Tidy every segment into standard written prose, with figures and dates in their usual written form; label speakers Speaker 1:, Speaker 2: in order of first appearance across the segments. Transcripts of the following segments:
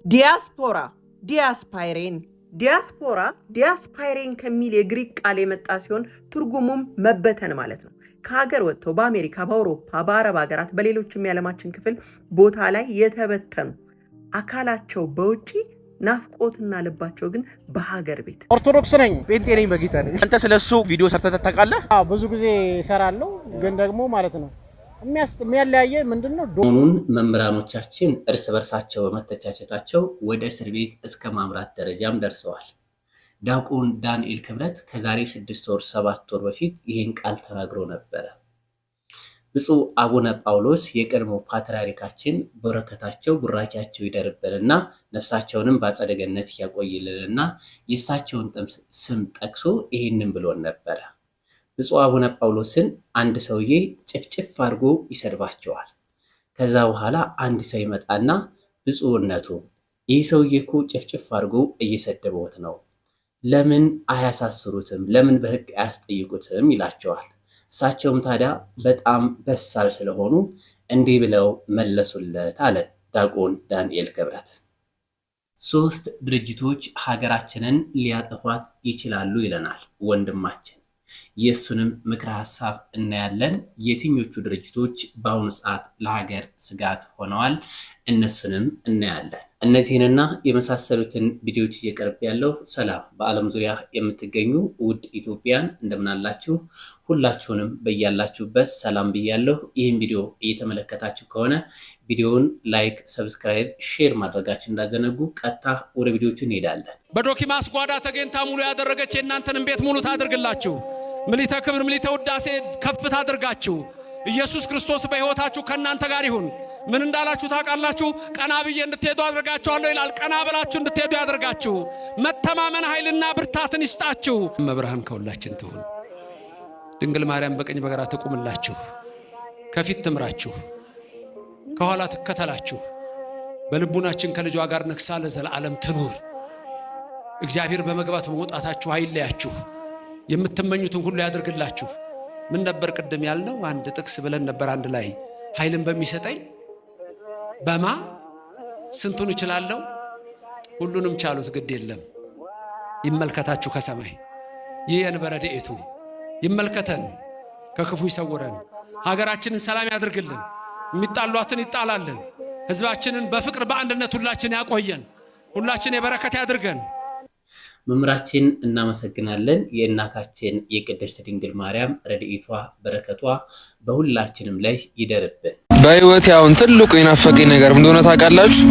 Speaker 1: ዲያስፖራ ዲያስፓይሬን ከሚል የግሪክ ቃል የመጣ ሲሆን ትርጉሙም መበተን ማለት ነው። ከሀገር ወጥተው በአሜሪካ፣ በአውሮፓ፣ በአረብ ሀገራት በሌሎችም የዓለማችን ክፍል ቦታ ላይ የተበተኑ አካላቸው በውጪ ናፍቆትና ልባቸው ግን በሀገር ቤት።
Speaker 2: ኦርቶዶክስ ነኝ፣ ጴንጤ ነኝ በጌታ ነኝ።
Speaker 3: አንተ ስለሱ ቪዲዮ ሰርተህ ታውቃለህ?
Speaker 2: አዎ ብዙ ጊዜ እሰራለሁ፣ ግን ደግሞ ማለት ነው የሚያለያየ ምንድነው?
Speaker 4: ዶኑን መምህራኖቻችን እርስ በርሳቸው በመተቻቸታቸው ወደ እስር ቤት እስከ ማምራት ደረጃም ደርሰዋል። ዲያቆን ዳንኤል ክብረት ከዛሬ 6 ወር 7 ወር በፊት ይህን ቃል ተናግሮ ነበረ። ብፁዕ አቡነ ጳውሎስ የቀድሞ ፓትርያርካችን በረከታቸው ቡራኪያቸው ይደርብንና ነፍሳቸውንም በአጸደ ገነት ያቆይልንና የእሳቸውን ስም ጠቅሶ ይህንን ብሎን ነበረ። ብፁዕ አቡነ ጳውሎስን አንድ ሰውዬ ጭፍጭፍ አድርጎ ይሰድባቸዋል። ከዛ በኋላ አንድ ሰው ይመጣና ብፁዕነቱ ይህ ሰውዬ እኮ ጭፍጭፍ አድርጎ እየሰደበውት ነው፣ ለምን አያሳስሩትም? ለምን በሕግ አያስጠይቁትም? ይላቸዋል። እሳቸውም ታዲያ በጣም በሳል ስለሆኑ እንዲህ ብለው መለሱለት አለ ዲያቆን ዳንኤል ክብረት። 3 ድርጅቶች ሀገራችንን ሊያጠፏት ይችላሉ ይለናል ወንድማችን። የሱንም ምክረ ሐሳብ እናያለን። የትኞቹ ድርጅቶች በአሁኑ ሰዓት ለሀገር ስጋት ሆነዋል? እነሱንም እናያለን። እነዚህንና የመሳሰሉትን ቪዲዮዎች እየቀርብ ያለው። ሰላም በዓለም ዙሪያ የምትገኙ ውድ ኢትዮጵያን እንደምናላችሁ፣ ሁላችሁንም በያላችሁበት ሰላም ብያለሁ። ይህን ቪዲዮ እየተመለከታችሁ ከሆነ ቪዲዮውን ላይክ፣ ሰብስክራይብ፣ ሼር ማድረጋችሁ እንዳዘነጉ። ቀጥታ ወደ ቪዲዮቹ እንሄዳለን።
Speaker 5: በዶኪማስ ጓዳ ተገኝታ ሙሉ ያደረገች የእናንተንም ቤት ሙሉ ታድርግላችሁ። ምሊተ ክብር ምሊተ ውዳሴ ከፍታ አድርጋችሁ ኢየሱስ ክርስቶስ በሕይወታችሁ ከእናንተ ጋር ይሁን። ምን እንዳላችሁ ታውቃላችሁ? ቀና ብዬ እንድትሄዱ አድርጋችኋለሁ ይላል። ቀና ብላችሁ እንድትሄዱ ያደርጋችሁ። መተማመን ኃይልና ብርታትን ይስጣችሁ። መብርሃን ከሁላችን ትሁን። ድንግል ማርያም በቀኝ በግራ ትቁምላችሁ፣ ከፊት ትምራችሁ፣ ከኋላ ትከተላችሁ። በልቡናችን ከልጇ ጋር ነግሳ ለዘላለም ትኑር። እግዚአብሔር በመግባት በመውጣታችሁ አይለያችሁ። የምትመኙትን ሁሉ ያድርግላችሁ። ምን ነበር ቅድም ያልነው? አንድ ጥቅስ ብለን ነበር አንድ ላይ ኃይልን በሚሰጠኝ በማ ስንቱን እችላለሁ፣ ሁሉንም ቻሉት ግድ የለም። ይመልከታችሁ ከሰማይ ይህ የንበረድኤቱ ይመልከተን፣ ከክፉ ይሰውረን፣ ሀገራችንን ሰላም ያድርግልን፣ የሚጣሏትን ይጣላልን፣ ህዝባችንን በፍቅር በአንድነት ሁላችን ያቆየን፣ ሁላችን የበረከት ያድርገን።
Speaker 4: መምህራችን እናመሰግናለን። የእናታችን የቅድስት ድንግል ማርያም ረድኤቷ በረከቷ በሁላችንም ላይ ይደርብን።
Speaker 6: በህይወት ያውን ትልቁ የናፈቀኝ ነገር ምን እንደሆነ ታውቃላችሁ?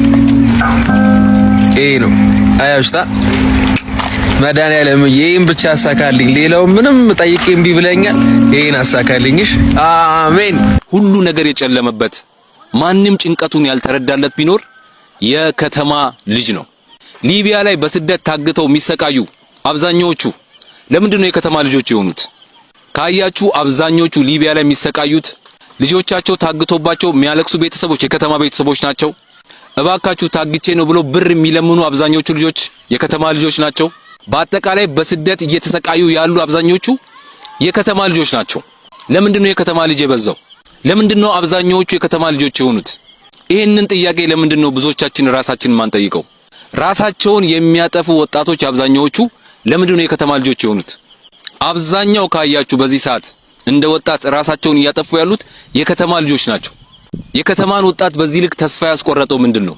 Speaker 6: ይሄ ነው። አያውሽታ መድኃኒዓለም ይሄን ብቻ አሳካልኝ፣ ሌላው ምንም ጠይቄ እምቢ ብለኛል። ይሄን አሳካልኝሽ፣ አሜን።
Speaker 7: ሁሉ ነገር የጨለመበት ማንም ጭንቀቱን ያልተረዳለት ቢኖር የከተማ ልጅ ነው። ሊቢያ ላይ በስደት ታግተው የሚሰቃዩ አብዛኞቹ ለምንድነው የከተማ ልጆች የሆኑት? ካያችሁ አብዛኞቹ ሊቢያ ላይ የሚሰቃዩት ልጆቻቸው ታግቶባቸው የሚያለቅሱ ቤተሰቦች የከተማ ቤተሰቦች ናቸው። እባካችሁ ታግቼ ነው ብሎ ብር የሚለምኑ አብዛኞቹ ልጆች የከተማ ልጆች ናቸው። በአጠቃላይ በስደት እየተሰቃዩ ያሉ አብዛኞቹ የከተማ ልጆች ናቸው። ለምንድነው የከተማ ልጅ የበዛው? ለምንድነው አብዛኞቹ የከተማ ልጆች የሆኑት? ይሄንን ጥያቄ ለምንድነው ብዙዎቻችን ራሳችንን ማንጠይቀው? ራሳቸውን የሚያጠፉ ወጣቶች አብዛኛዎቹ ለምንድነው የከተማ ልጆች የሆኑት? አብዛኛው ካያችሁ በዚህ ሰዓት እንደ ወጣት ራሳቸውን እያጠፉ ያሉት የከተማ ልጆች ናቸው። የከተማን ወጣት በዚህ ልክ ተስፋ ያስቆረጠው ምንድነው?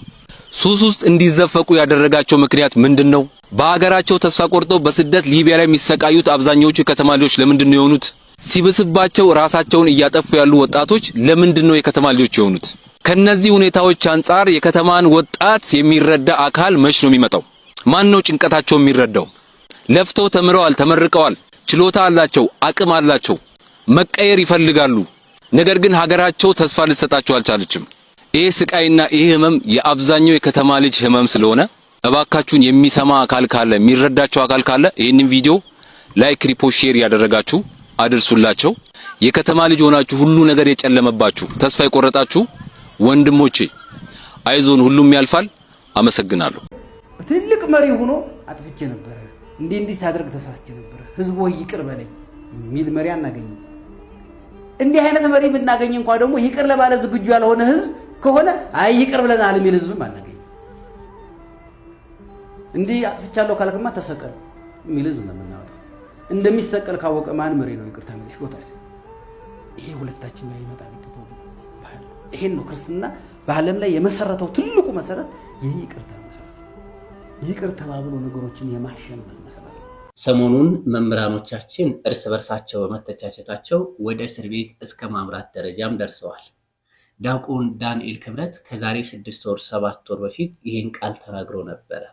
Speaker 7: ሱስ ውስጥ እንዲዘፈቁ ያደረጋቸው ምክንያት ምንድነው? በአገራቸው ተስፋ ቆርጠው በስደት ሊቢያ ላይ የሚሰቃዩት አብዛኛዎቹ የከተማ ልጆች ለምንድነው የሆኑት? ሲብስባቸው ራሳቸውን እያጠፉ ያሉ ወጣቶች ለምንድነው የከተማ ልጆች የሆኑት? ከነዚህ ሁኔታዎች አንፃር የከተማን ወጣት የሚረዳ አካል መች ነው የሚመጣው? ማን ነው ጭንቀታቸው የሚረዳው? ለፍተው ተምረዋል፣ ተመርቀዋል፣ ችሎታ አላቸው፣ አቅም አላቸው፣ መቀየር ይፈልጋሉ። ነገር ግን ሀገራቸው ተስፋ ልትሰጣቸው አልቻለችም። ይሄ ስቃይና ይሄ ህመም የአብዛኛው የከተማ ልጅ ህመም ስለሆነ እባካችሁን የሚሰማ አካል ካለ፣ የሚረዳቸው አካል ካለ ይሄንን ቪዲዮ ላይክ፣ ሪፖስት፣ ሼር ያደረጋችሁ አድርሱላቸው። የከተማ ልጅ ሆናችሁ ሁሉ ነገር የጨለመባችሁ ተስፋ የቆረጣችሁ ወንድሞቼ አይዞን፣ ሁሉም ያልፋል። አመሰግናለሁ።
Speaker 2: ትልቅ መሪ ሆኖ አጥፍቼ ነበር፣ እንዲህ ሳደርግ ተሳስቼ ነበር፣ ህዝቡ ይቅር በለኝ ሚል መሪ አናገኝ። እንዲህ አይነት መሪ ብናገኝ እንኳን ደግሞ ይቅር ለማለት ዝግጁ ያልሆነ ህዝብ ከሆነ አይ ይቅር ብለናል የሚል ህዝብም አናገኝ። እንዲህ አጥፍቻለሁ ካልክማ ተሰቀል የሚል ህዝብ ነው የምናወጣው። እንደሚሰቀል ካወቀ ማን መሪ ነው ይቅርታ የሚልሽ? ይሄ ሁለታችን ላይ ይመጣ ቢቀጥው ባህል ይሄን ነው ክርስትና በዓለም ላይ የመሰረተው ትልቁ መሰረት ይሄ ይቅርታ መሰረት ይቅር ተባብሎ ነገሮችን የማሸነፍ መሰረት።
Speaker 4: ሰሞኑን መምህራኖቻችን እርስ በርሳቸው በመተቻቸታቸው ወደ እስር ቤት እስከ ማምራት ደረጃም ደርሰዋል። ዲያቆን ዳንኤል ክብረት ከዛሬ 6 ወር 7 ወር በፊት ይሄን ቃል ተናግሮ ነበረ።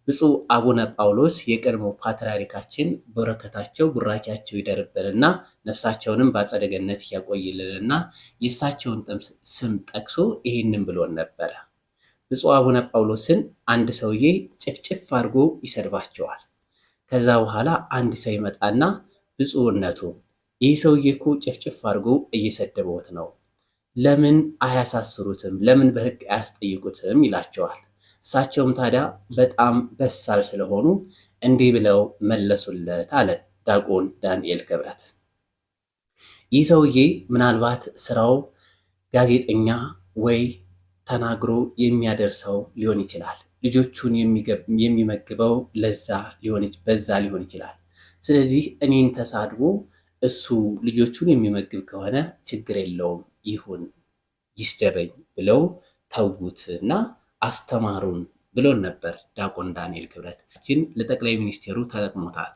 Speaker 4: ብፁዕ አቡነ ጳውሎስ የቀድሞ ፓትርያርካችን በረከታቸው ቡራኪያቸው ይደርብንና ነፍሳቸውንም በአጸደ ገነት ያቆይልንና የእሳቸውን ስም ጠቅሶ ይሄንን ብሎን ነበረ። ብፁዕ አቡነ ጳውሎስን አንድ ሰውዬ ጭፍጭፍ አድርጎ ይሰድባቸዋል። ከዛ በኋላ አንድ ሰው ይመጣና ብፁዕነቱ ይህ ሰውዬ እኮ ጭፍጭፍ አድርጎ እየሰደበውት ነው፣ ለምን አያሳስሩትም? ለምን በሕግ አያስጠይቁትም? ይላቸዋል። እሳቸውም ታዲያ በጣም በሳል ስለሆኑ እንዲህ ብለው መለሱለት አለ ዲያቆን ዳንኤል ክብረት። ይህ ሰውዬ ምናልባት ስራው ጋዜጠኛ ወይ ተናግሮ የሚያደርሰው ሊሆን ይችላል። ልጆቹን የሚመግበው በዛ ሊሆን ይችላል። ስለዚህ እኔን ተሳድቦ እሱ ልጆቹን የሚመግብ ከሆነ ችግር የለውም ይሁን ይስደበኝ ብለው ተውትና አስተማሩን ብሎን ነበር ዲያቆን ዳንኤል ክብረት። ለጠቅላይ ሚኒስቴሩ ተጠቅሞታል።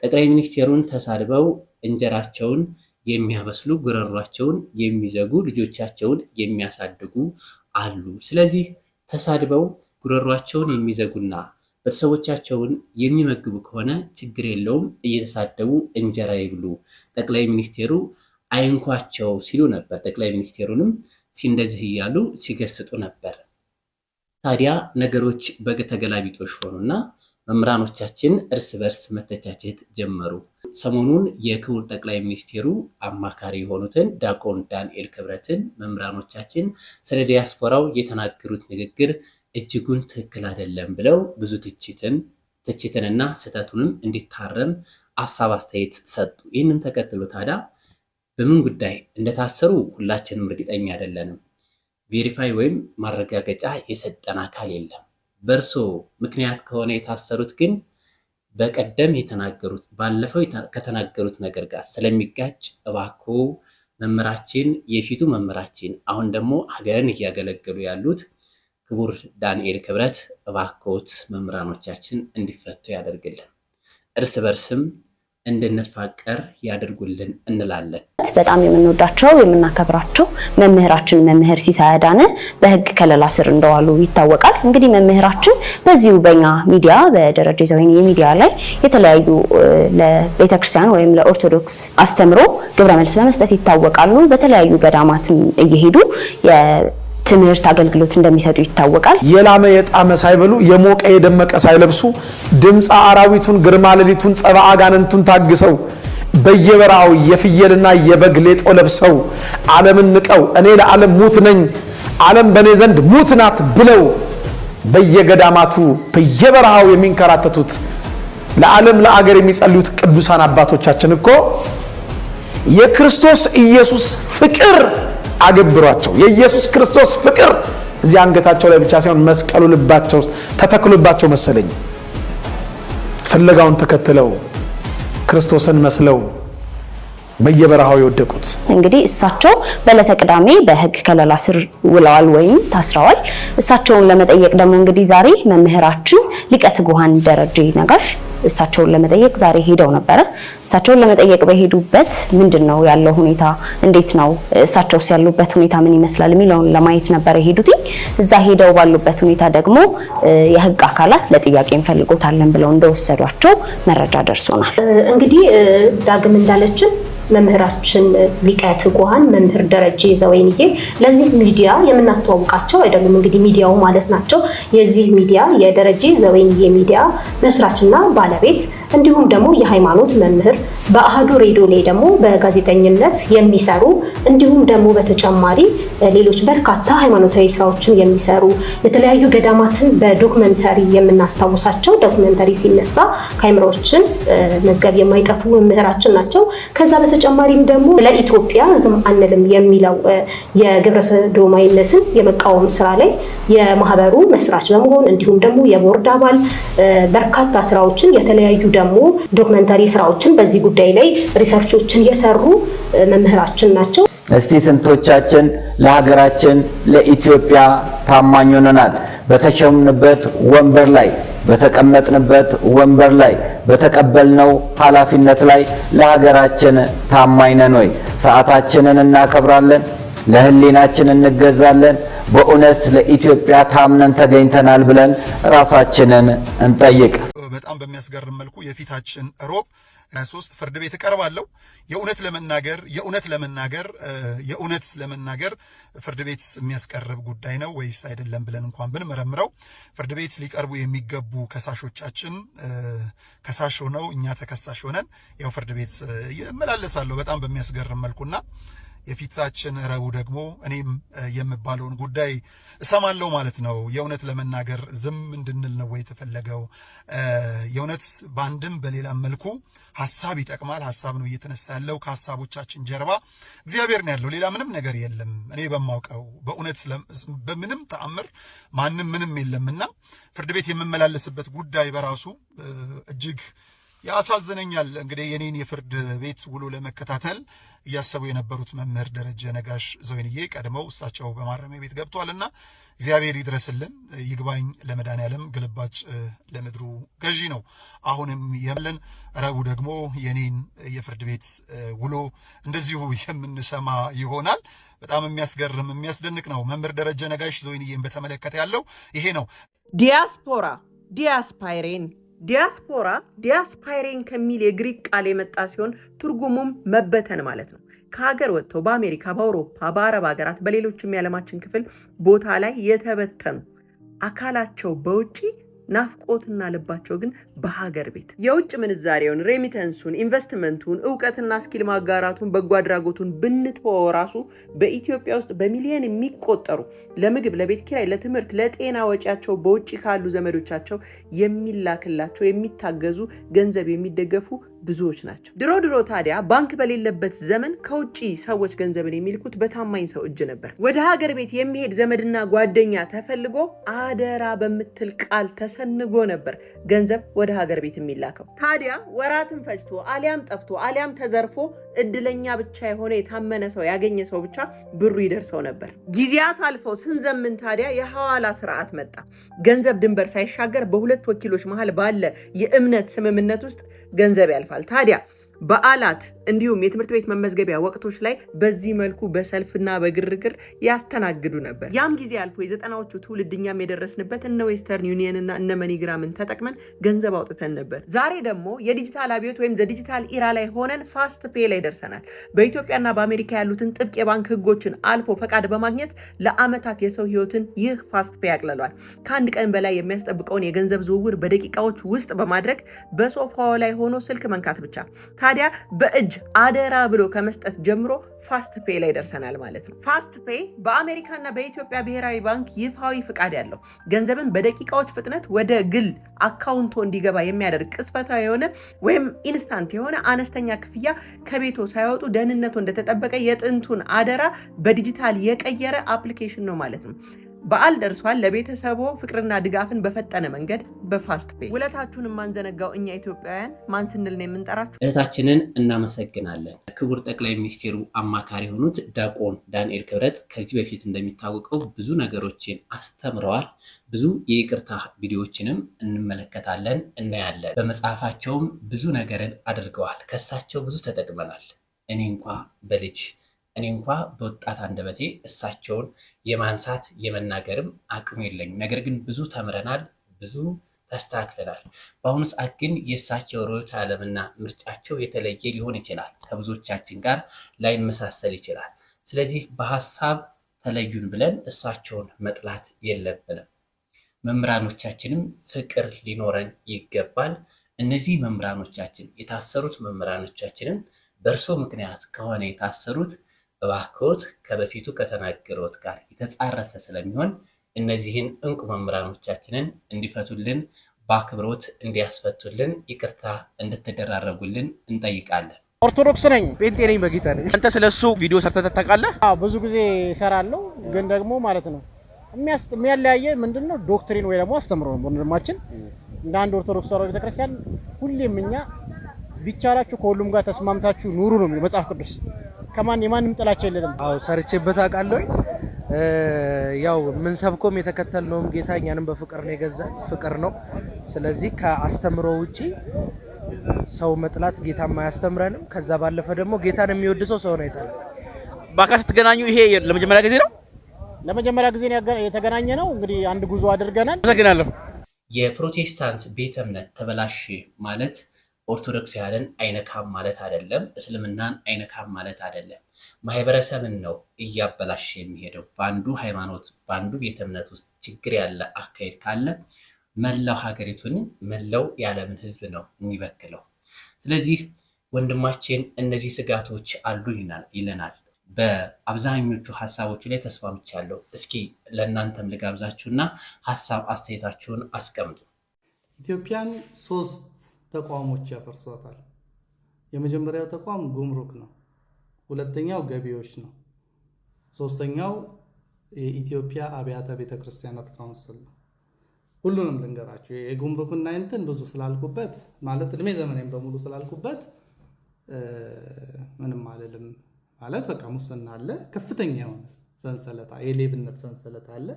Speaker 4: ጠቅላይ ሚኒስቴሩን ተሳድበው እንጀራቸውን የሚያበስሉ ጉረሯቸውን የሚዘጉ ልጆቻቸውን የሚያሳድጉ አሉ። ስለዚህ ተሳድበው ጉረሯቸውን የሚዘጉና ቤተሰቦቻቸውን የሚመግቡ ከሆነ ችግር የለውም እየተሳደቡ እንጀራ ይብሉ፣ ጠቅላይ ሚኒስቴሩ አይንኳቸው ሲሉ ነበር። ጠቅላይ ሚኒስቴሩንም እንደዚህ እያሉ ሲገስጡ ነበር። ታዲያ ነገሮች በተገላቢጦሽ ሆኑና መምህራኖቻችን እርስ በርስ መተቻቸት ጀመሩ። ሰሞኑን የክቡር ጠቅላይ ሚኒስቴሩ አማካሪ የሆኑትን ዲያቆን ዳንኤል ክብረትን መምህራኖቻችን ስለ ዲያስፖራው የተናገሩት ንግግር እጅጉን ትክክል አይደለም ብለው ብዙ ትችትንና ስህተቱንም እንዲታረም ሀሳብ አስተያየት ሰጡ። ይህንም ተከትሎ ታዲያ በምን ጉዳይ እንደታሰሩ ሁላችንም እርግጠኛ አይደለንም። ቬሪፋይ ወይም ማረጋገጫ የሰጠን አካል የለም። በእርሶ ምክንያት ከሆነ የታሰሩት ግን በቀደም የተናገሩት ባለፈው ከተናገሩት ነገር ጋር ስለሚጋጭ እባክዎ መምህራችን የፊቱ መምህራችን አሁን ደግሞ ሀገርን እያገለገሉ ያሉት ክቡር ዳንኤል ክብረት እባክዎት መምህራኖቻችን እንዲፈቱ ያደርግልን፣ እርስ በርስም እንድንፋቀር ያድርጉልን እንላለን።
Speaker 8: በጣም የምንወዳቸው የምናከብራቸው መምህራችን መምህር ሲሳይ አዳነ በሕግ ከለላ ስር እንደዋሉ ይታወቃል። እንግዲህ መምህራችን በዚሁ በእኛ ሚዲያ በደረጀ ዘወይን የሚዲያ ላይ የተለያዩ ለቤተክርስቲያን ወይም ለኦርቶዶክስ አስተምሮ ግብረ መልስ በመስጠት ይታወቃሉ። በተለያዩ ገዳማትም እየሄዱ ትምህርት አገልግሎት እንደሚሰጡ ይታወቃል።
Speaker 9: የላመ የጣመ ሳይበሉ የሞቀ የደመቀ ሳይለብሱ ድምፃ አራዊቱን ግርማ ሌሊቱን ጸባ አጋንንቱን ታግሰው በየበራው የፍየልና የበግ ሌጦ ለብሰው ዓለምን ንቀው እኔ ለዓለም ሙት ነኝ ዓለም በኔ ዘንድ ሙት ናት ብለው በየገዳማቱ በየበራው የሚንከራተቱት ለዓለም ለአገር የሚጸልዩት ቅዱሳን አባቶቻችን እኮ የክርስቶስ ኢየሱስ ፍቅር አገብሯቸው የኢየሱስ ክርስቶስ ፍቅር እዚህ አንገታቸው ላይ ብቻ ሳይሆን መስቀሉ ልባቸው ውስጥ ተተክሎባቸው መሰለኝ ፍለጋውን ተከትለው ክርስቶስን መስለው በየበረሃው የወደቁት።
Speaker 8: እንግዲህ እሳቸው በዕለተ ቅዳሜ በሕግ ከለላ ስር ውለዋል ወይም ታስረዋል። እሳቸውን ለመጠየቅ ደግሞ እንግዲህ ዛሬ መምህራችን ሊቀ ትጉሃን ደረጀ ነጋሽ እሳቸውን ለመጠየቅ ዛሬ ሄደው ነበረ። እሳቸውን ለመጠየቅ በሄዱበት ምንድነው ያለው ሁኔታ፣ እንዴት ነው እሳቸውስ ያሉበት ሁኔታ ምን ይመስላል የሚለውን ለማየት ነበር የሄዱት። እዛ ሄደው ባሉበት ሁኔታ ደግሞ የሕግ አካላት ለጥያቄ እንፈልጎታለን ብለው እንደወሰዷቸው መረጃ ደርሶናል።
Speaker 10: እንግዲህ ዳግም እንዳለችን መምህራችን ሊቀ ትጉሃን መምህር ደረጀ ዘወይንዬ ለዚህ ሚዲያ የምናስተዋውቃቸው አይደሉም። እንግዲህ ሚዲያው ማለት ናቸው። የዚህ ሚዲያ የደረጀ ዘወይንዬ ሚዲያ መስራችና ባለቤት እንዲሁም ደግሞ የሃይማኖት መምህር በአሃዱ ሬዲዮ ላይ ደግሞ በጋዜጠኝነት የሚሰሩ እንዲሁም ደግሞ በተጨማሪ ሌሎች በርካታ ሃይማኖታዊ ስራዎችን የሚሰሩ የተለያዩ ገዳማትን በዶክመንተሪ የምናስታውሳቸው ዶክመንተሪ ሲነሳ ካሜራዎችን መዝገብ የማይጠፉ መምህራችን ናቸው። ከዛ በተጨማሪም ደግሞ ለኢትዮጵያ ዝም አንልም የሚለው የግብረ ሰዶማዊነትን የመቃወም ስራ ላይ የማህበሩ መስራች በመሆን እንዲሁም ደግሞ የቦርድ አባል በርካታ ስራዎችን የተለያዩ ደግሞ ዶክመንተሪ ስራዎችን በዚህ ጉዳይ ላይ ሪሰርቾችን የሰሩ መምህራችን ናቸው።
Speaker 11: እስቲ ስንቶቻችን ለሀገራችን ለኢትዮጵያ ታማኝ ሆነናል? በተሾምንበት ወንበር ላይ በተቀመጥንበት ወንበር ላይ በተቀበልነው ኃላፊነት ላይ ለሀገራችን ታማኝ ነን ወይ? ሰዓታችንን እናከብራለን? ለህሊናችን እንገዛለን? በእውነት ለኢትዮጵያ ታምነን ተገኝተናል ብለን ራሳችንን እንጠይቅ።
Speaker 12: በጣም በሚያስገርም መልኩ የፊታችን ሮብ 23 ፍርድ ቤት እቀርባለሁ። የእውነት ለመናገር ፍርድ ቤት የሚያስቀርብ ጉዳይ ነው ወይስ አይደለም ብለን እንኳን ብንመረምረው ፍርድ ቤት ሊቀርቡ የሚገቡ ከሳሾቻችን ከሳሽ ሆነው እኛ ተከሳሽ ሆነን ያው ፍርድ ቤት እመላለሳለሁ በጣም በሚያስገርም መልኩና የፊታችን ረቡዕ ደግሞ እኔም የምባለውን ጉዳይ እሰማለሁ ማለት ነው። የእውነት ለመናገር ዝም እንድንል ነው ወይ የተፈለገው? የእውነት በአንድም በሌላ መልኩ ሐሳብ ይጠቅማል። ሐሳብ ነው እየተነሳ ያለው። ከሐሳቦቻችን ጀርባ እግዚአብሔር ነው ያለው። ሌላ ምንም ነገር የለም። እኔ በማውቀው በእውነት በምንም ተአምር ማንም ምንም የለምና ፍርድ ቤት የምመላለስበት ጉዳይ በራሱ እጅግ ያሳዝነኛል። እንግዲህ የኔን የፍርድ ቤት ውሎ ለመከታተል እያሰቡ የነበሩት መምህር ደረጀ ነጋሽ ዘወይንዬ ቀድመው እሳቸው በማረሚያ ቤት ገብተዋልና እግዚአብሔር ይድረስልን። ይግባኝ ለመድኃኔዓለም ግልባጭ ለምድሩ ገዢ ነው። አሁንም የምለን ረቡዕ ደግሞ የኔን የፍርድ ቤት ውሎ እንደዚሁ የምንሰማ ይሆናል። በጣም የሚያስገርም የሚያስደንቅ ነው። መምህር ደረጀ ነጋሽ ዘወይንዬን በተመለከተ ያለው ይሄ ነው።
Speaker 1: ዲያስፓይሬን ከሚል የግሪክ ቃል የመጣ ሲሆን ትርጉሙም መበተን ማለት ነው። ከሀገር ወጥተው በአሜሪካ፣ በአውሮፓ፣ በአረብ ሀገራት በሌሎችም የዓለማችን ክፍል ቦታ ላይ የተበተኑ አካላቸው በውጪ ናፍቆትና ልባቸው ግን በሀገር ቤት የውጭ ምንዛሬውን፣ ሬሚተንሱን፣ ኢንቨስትመንቱን፣ እውቀትና ስኪል ማጋራቱን፣ በጎ አድራጎቱን ብንተወው ራሱ በኢትዮጵያ ውስጥ በሚሊዮን የሚቆጠሩ ለምግብ፣ ለቤት ኪራይ፣ ለትምህርት፣ ለጤና ወጪያቸው በውጭ ካሉ ዘመዶቻቸው የሚላክላቸው የሚታገዙ ገንዘብ የሚደገፉ ብዙዎች ናቸው። ድሮ ታዲያ ባንክ በሌለበት ዘመን ከውጪ ሰዎች ገንዘብን የሚልኩት በታማኝ ሰው እጅ ነበር። ወደ ሀገር ቤት የሚሄድ ዘመድና ጓደኛ ተፈልጎ አደራ በምትል ቃል ተሰንጎ ነበር ገንዘብ ወደ ሀገር ቤት የሚላከው። ታዲያ ወራትን ፈጅቶ አሊያም ጠፍቶ አሊያም ተዘርፎ እድለኛ ብቻ የሆነ የታመነ ሰው ያገኘ ሰው ብቻ ብሩ ይደርሰው ነበር። ጊዜያት አልፈው ስንዘምን ታዲያ የሐዋላ ስርዓት መጣ። ገንዘብ ድንበር ሳይሻገር በሁለት ወኪሎች መሃል ባለ የእምነት ስምምነት ውስጥ ገንዘብ ያልፋል። ታዲያ በዓላት እንዲሁም የትምህርት ቤት መመዝገቢያ ወቅቶች ላይ በዚህ መልኩ በሰልፍና በግርግር ያስተናግዱ ነበር። ያም ጊዜ አልፎ የዘጠናዎቹ ትውልድ እኛም የደረስንበት እነ ዌስተርን ዩኒየን እና እነ መኒግራምን ተጠቅመን ገንዘብ አውጥተን ነበር። ዛሬ ደግሞ የዲጂታል አብዮት ወይም ዘዲጂታል ኢራ ላይ ሆነን ፋስት ፔይ ላይ ደርሰናል። በኢትዮጵያና በአሜሪካ ያሉትን ጥብቅ የባንክ ህጎችን አልፎ ፈቃድ በማግኘት ለአመታት የሰው ህይወትን ይህ ፋስት ፔይ ያቅልሏል። ከአንድ ቀን በላይ የሚያስጠብቀውን የገንዘብ ዝውውር በደቂቃዎች ውስጥ በማድረግ በሶፋው ላይ ሆኖ ስልክ መንካት ብቻ። ታዲያ በእጅ አደራ ብሎ ከመስጠት ጀምሮ ፋስት ፔይ ላይ ደርሰናል ማለት ነው። ፋስት ፔይ በአሜሪካና በኢትዮጵያ ብሔራዊ ባንክ ይፋዊ ፍቃድ ያለው ገንዘብን በደቂቃዎች ፍጥነት ወደ ግል አካውንቶ እንዲገባ የሚያደርግ ቅጽበታዊ የሆነ ወይም ኢንስታንት የሆነ አነስተኛ ክፍያ ከቤቶ ሳይወጡ ደህንነቱ እንደተጠበቀ የጥንቱን አደራ በዲጂታል የቀየረ አፕሊኬሽን ነው ማለት ነው። በዓል ደርሷል። ለቤተሰቦ ፍቅርና ድጋፍን በፈጠነ መንገድ በፋስት ፔይ ውለታችሁን ማንዘነጋው እኛ ኢትዮጵያውያን ማን ስንል ነው የምንጠራችሁ?
Speaker 4: እህታችንን እናመሰግናለን። ክቡር ጠቅላይ ሚኒስቴሩ አማካሪ የሆኑት ዲያቆን ዳንኤል ክብረት ከዚህ በፊት እንደሚታወቀው ብዙ ነገሮችን አስተምረዋል። ብዙ የይቅርታ ቪዲዮዎችንም እንመለከታለን፣ እናያለን። በመጽሐፋቸውም ብዙ ነገርን አድርገዋል። ከሳቸው ብዙ ተጠቅመናል። እኔ እንኳ በወጣት አንደበቴ እሳቸውን የማንሳት የመናገርም አቅሙ የለኝም። ነገር ግን ብዙ ተምረናል፣ ብዙ ተስተካክለናል። በአሁኑ ሰዓት ግን የእሳቸው ርዕዮተ ዓለምና ምርጫቸው የተለየ ሊሆን ይችላል። ከብዙዎቻችን ጋር ላይመሳሰል ይችላል። ስለዚህ በሀሳብ ተለዩን ብለን እሳቸውን መጥላት የለብንም። መምህራኖቻችንም ፍቅር ሊኖረን ይገባል። እነዚህ መምህራኖቻችን የታሰሩት መምህራኖቻችንን በእርሶ ምክንያት ከሆነ የታሰሩት እባክዎት ከበፊቱ ከተናገሩት ጋር የተጻረሰ ስለሚሆን እነዚህን እንቁ መምህራኖቻችንን እንዲፈቱልን በአክብሮት እንዲያስፈቱልን ይቅርታ እንድትደራረጉልን እንጠይቃለን።
Speaker 3: ኦርቶዶክስ ነኝ፣ ጴንጤ ነኝ፣ በጌታ ነኝ። አንተ ስለሱ ቪዲዮ ሰርተህ ታውቃለህ?
Speaker 13: አዎ ብዙ ጊዜ እሰራለሁ። ግን ደግሞ ማለት ነው የሚያለያየ ምንድነው ዶክትሪን ወይ ደግሞ አስተምሮ ነው። ወንድማችን እንደ አንድ ኦርቶዶክስ ተዋሕዶ ቤተክርስቲያን ሁሌም እኛ ቢቻላችሁ ከሁሉም ጋር ተስማምታችሁ ኑሩ ነው የሚለው መጽሐፍ ቅዱስ። የማንም ጥላቻ የለንም።
Speaker 3: አዎ ሰርቼበት አውቃለሁ። ያው ምን ሰብኮም የተከተልነውም ጌታ እኛንም በፍቅር ነው የገዛን፣ ፍቅር ነው። ስለዚህ ከአስተምሮ ውጪ ሰው መጥላት ጌታም አያስተምረንም። ከዛ ባለፈ ደግሞ ጌታን የሚወድ ሰው ነው ይጣላል። በአካል ስትገናኙ ይሄ ለመጀመሪያ ጊዜ ነው?
Speaker 13: ለመጀመሪያ ጊዜ የተገናኘ ነው። እንግዲህ አንድ ጉዞ አድርገናል።
Speaker 3: አመሰግናለሁ።
Speaker 4: የፕሮቴስታንት ቤተ እምነት ተበላሽ ማለት ኦርቶዶክሳውያንን አይነካም ማለት አይደለም። እስልምናን አይነካም ማለት አይደለም። ማህበረሰብን ነው እያበላሽ የሚሄደው። በአንዱ ሃይማኖት በአንዱ ቤተ እምነት ውስጥ ችግር ያለ አካሄድ ካለ መላው ሀገሪቱን መላው የዓለምን ሕዝብ ነው የሚበክለው። ስለዚህ ወንድማችን እነዚህ ስጋቶች አሉ ይለናል። በአብዛኞቹ ሀሳቦቹ ላይ ተስማምቻለሁ። እስኪ ለእናንተም ልጋብዛችሁና ሀሳብ አስተያየታችሁን አስቀምጡ።
Speaker 14: ኢትዮጵያን 3 ተቋሞች ያፈርሷታል። የመጀመሪያው ተቋም ጉምሩክ ነው። ሁለተኛው ገቢዎች ነው። ሶስተኛው የኢትዮጵያ አብያተ ቤተክርስቲያናት ካውንስል ነው። ሁሉንም ልንገራችሁ። የጉምሩክና እንትን ብዙ ስላልኩበት ማለት እድሜ ዘመኔን በሙሉ ስላልኩበት ምንም አልልም። ማለት በቃ ሙስና አለ፣ ከፍተኛ የሆነ ሰንሰለት የሌብነት ሰንሰለት አለ።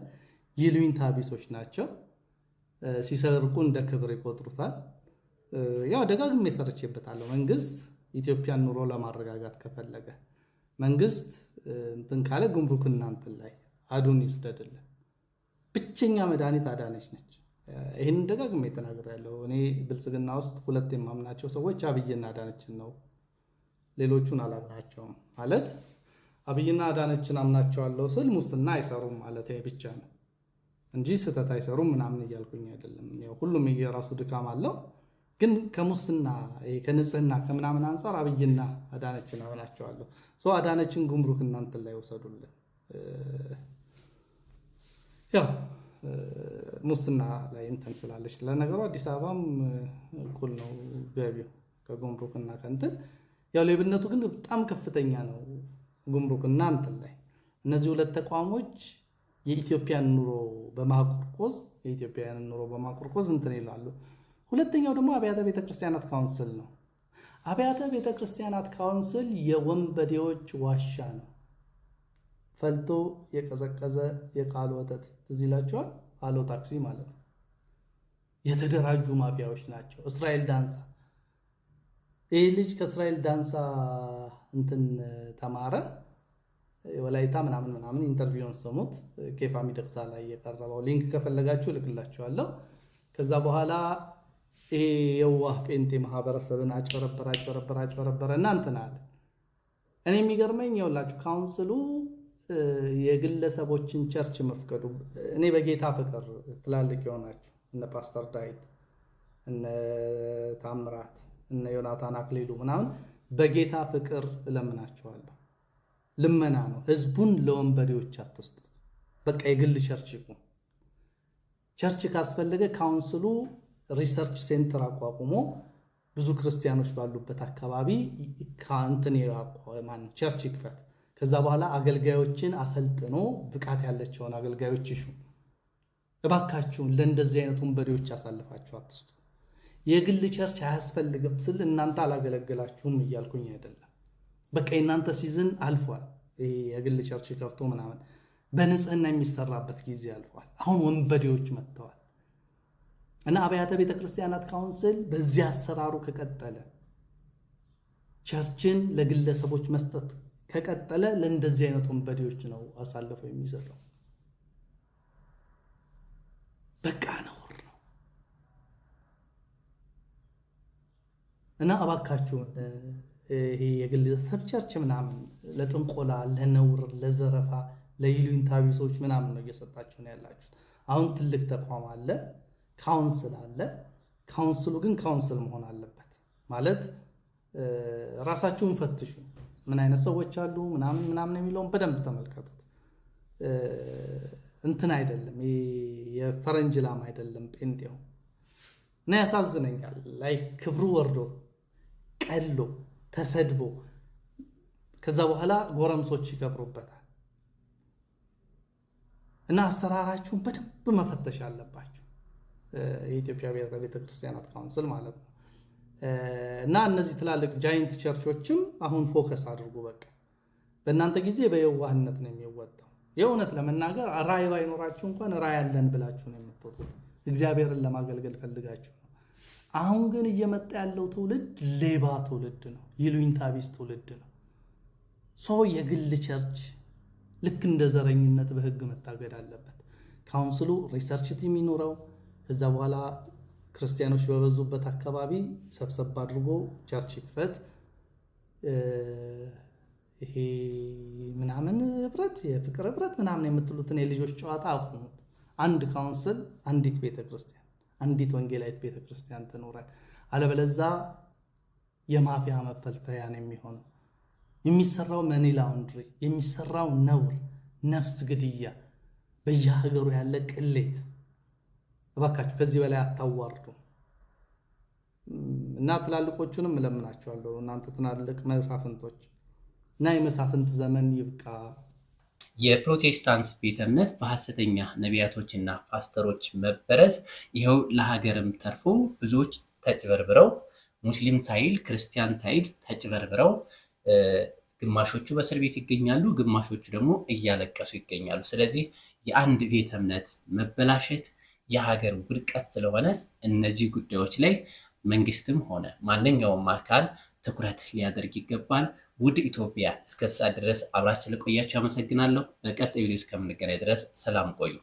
Speaker 14: ይሉኝታ ቢሶች ናቸው። ሲሰርቁ እንደ ክብር ይቆጥሩታል። ያው ደጋግሜ ሰርቼበታለሁ። መንግስት ኢትዮጵያን ኑሮ ለማረጋጋት ከፈለገ መንግስት እንትን ካለ ጉምሩክና እንትን ላይ አዱን ይስደድልን። ብቸኛ መድኃኒት አዳነች ነች። ይህን ደጋግሜ ተናግሬያለሁ። እኔ ብልጽግና ውስጥ 2 የማምናቸው ሰዎች አብይና አዳነችን ነው። ሌሎቹን አላምናቸውም። ማለት አብይና አዳነችን አምናቸዋለሁ ስል ሙስና አይሰሩም ማለት ብቻ ነው እንጂ ስህተት አይሰሩም ምናምን እያልኩኝ አይደለም። ያው ሁሉም የራሱ ድካም አለው። ግን ከሙስና ከንጽህና ከምናምን አንፃር አብይና አዳነችን አምናቸዋለሁ። አዳነችን ጉምሩክ እናንተ ላይ ወሰዱልን። ያው ሙስና ላይ እንትን ስላለች ለነገሩ አዲስ አበባም እኩል ነው ገቢው ከጉምሩክና ከእንትን። ያው ሌብነቱ ግን በጣም ከፍተኛ ነው ጉምሩክና እንትን ላይ። እነዚህ 2 ተቋሞች የኢትዮጵያን ኑሮ በማቆርቆዝ እንትን ይላሉ። ሁለተኛው ደግሞ አብያተ ቤተክርስቲያናት ካውንስል ነው። አብያተ ቤተክርስቲያናት ካውንስል የወንበዴዎች ዋሻ ነው። ፈልቶ የቀዘቀዘ የቃል ወተት ትዝ ይላችኋል? አሎ ታክሲ ማለት ነው። የተደራጁ ማፊያዎች ናቸው። እስራኤል ዳንሳ ይህ ልጅ ከእስራኤል ዳንሳ እንትን ተማረ። ወላይታ ምናምን ኢንተርቪውን ሰሙት። ኬፋ ሚደቅሳ ላይ የቀረበው ሊንክ ከፈለጋችሁ ልክላችኋለሁ። ከዛ በኋላ ይሄ የዋህ ጴንጤ ማህበረሰብን አጭበረበረ እናንተና አለ። እኔ የሚገርመኝ የውላችሁ ካውንስሉ የግለሰቦችን ቸርች መፍቀዱ። እኔ በጌታ ፍቅር ትላልቅ የሆናችሁ እነ ፓስተር ዳዊት እነ ታምራት እነ ዮናታን አክሊሉ ምናምን በጌታ ፍቅር እለምናችኋለሁ። ልመና ነው። ህዝቡን ለወንበዴዎች አትስጡት። በቃ የግል ቸርች ይቁም። ቸርች ካስፈለገ ካውንስሉ ሪሰርች ሴንተር አቋቁሞ ብዙ ክርስቲያኖች ባሉበት አካባቢ ካንትን ቸርች ይክፈት። ከዛ በኋላ አገልጋዮችን አሰልጥኖ ብቃት ያላቸውን አገልጋዮች ይሹ። እባካችሁን ለእንደዚህ አይነት ወንበዴዎች አሳልፋችሁ አትስጡ። የግል ቸርች አያስፈልግም ስል እናንተ አላገለገላችሁም እያልኩኝ አይደለም። በቃ የእናንተ ሲዝን አልፏል። የግል ቸርች ከፍቶ ምናምን በንጽህና የሚሰራበት ጊዜ አልፏል። አሁን ወንበዴዎች መጥተዋል እና አብያተ ቤተክርስቲያናት ካውንስል በዚህ አሰራሩ ከቀጠለ ቸርችን ለግለሰቦች መስጠት ከቀጠለ ለእንደዚህ አይነት ወንበዴዎች ነው አሳልፈው የሚሰጠው። በቃ ነውር ነው እና እባካችሁን ይሄ የግለሰብ ቸርች ምናምን ለጥንቆላ፣ ለነውር፣ ለዘረፋ፣ ለይሉኝታ ቢሶች ምናምን ነው እየሰጣችሁ ነው ያላችሁት። አሁን ትልቅ ተቋም አለ፣ ካውንስል አለ። ካውንስሉ ግን ካውንስል መሆን አለበት ማለት ራሳችሁን ፈትሹ። ምን አይነት ሰዎች አሉ ምናምን የሚለውን በደንብ ተመልከቱት። እንትን አይደለም የፈረንጅ ላም አይደለም ጴንጤው እና ያሳዝነኛል። ላይ ክብሩ ወርዶ ቀሎ ተሰድቦ ከዛ በኋላ ጎረምሶች ይከብሩበታል። እና አሰራራችሁን በደንብ መፈተሽ አለባችሁ የኢትዮጵያ ቤተክርስቲያናት ካውንስል ማለት ነው። እና እነዚህ ትላልቅ ጃይንት ቸርቾችም አሁን ፎከስ አድርጉ። በቃ በእናንተ ጊዜ በየዋህነት ነው የሚወጣው። የእውነት ለመናገር ራዕይ ባይኖራችሁ እንኳን ራዕይ ያለን ብላችሁ ነው የምትወጡት፣ እግዚአብሔርን ለማገልገል ፈልጋችሁ ነው። አሁን ግን እየመጣ ያለው ትውልድ ሌባ ትውልድ ነው፣ ይሉኝታ ቢስ ትውልድ ነው። ሰው የግል ቸርች ልክ እንደ ዘረኝነት በህግ መታገድ አለበት። ካውንስሉ ሪሰርች ቲም ይኖረው። ከዛ በኋላ ክርስቲያኖች በበዙበት አካባቢ ሰብሰብ አድርጎ ቸርች ይክፈት። ይሄ ምናምን ህብረት የፍቅር ህብረት ምናምን የምትሉትን የልጆች ጨዋታ አቁሙት። አንድ ካውንስል፣ አንዲት ቤተክርስቲያን፣ አንዲት ወንጌላዊት ቤተክርስቲያን ትኖራል። አለበለዛ የማፊያ መፈልፈያ ነው የሚሆነው። የሚሰራው መኒ ላውንድሪ፣ የሚሰራው ነውር፣ ነፍስ ግድያ፣ በየሀገሩ ያለ ቅሌት። እባካችሁ ከዚህ በላይ አታዋርዱ። እና ትላልቆቹንም እለምናችኋለሁ እናንተ ትላልቅ መሳፍንቶች እና የመሳፍንት ዘመን ይብቃ።
Speaker 4: የፕሮቴስታንት ቤተ እምነት በሐሰተኛ ነቢያቶችና ፓስተሮች መበረዝ ይኸው ለሀገርም ተርፎ ብዙዎች ተጭበርብረው ሙስሊም ሳይል ክርስቲያን ሳይል ተጭበርብረው ግማሾቹ በእስር ቤት ይገኛሉ፣ ግማሾቹ ደግሞ እያለቀሱ ይገኛሉ። ስለዚህ የአንድ ቤተ እምነት መበላሸት የሀገር ውድቀት ስለሆነ እነዚህ ጉዳዮች ላይ መንግስትም ሆነ ማንኛውም አካል ትኩረት ሊያደርግ ይገባል። ውድ ኢትዮጵያ እስከ ሰዓት ድረስ አብራችሁ ስለቆያችሁ አመሰግናለሁ። በቀጣይ ቪዲዮ እስከምንገናኝ ድረስ ሰላም ቆዩ።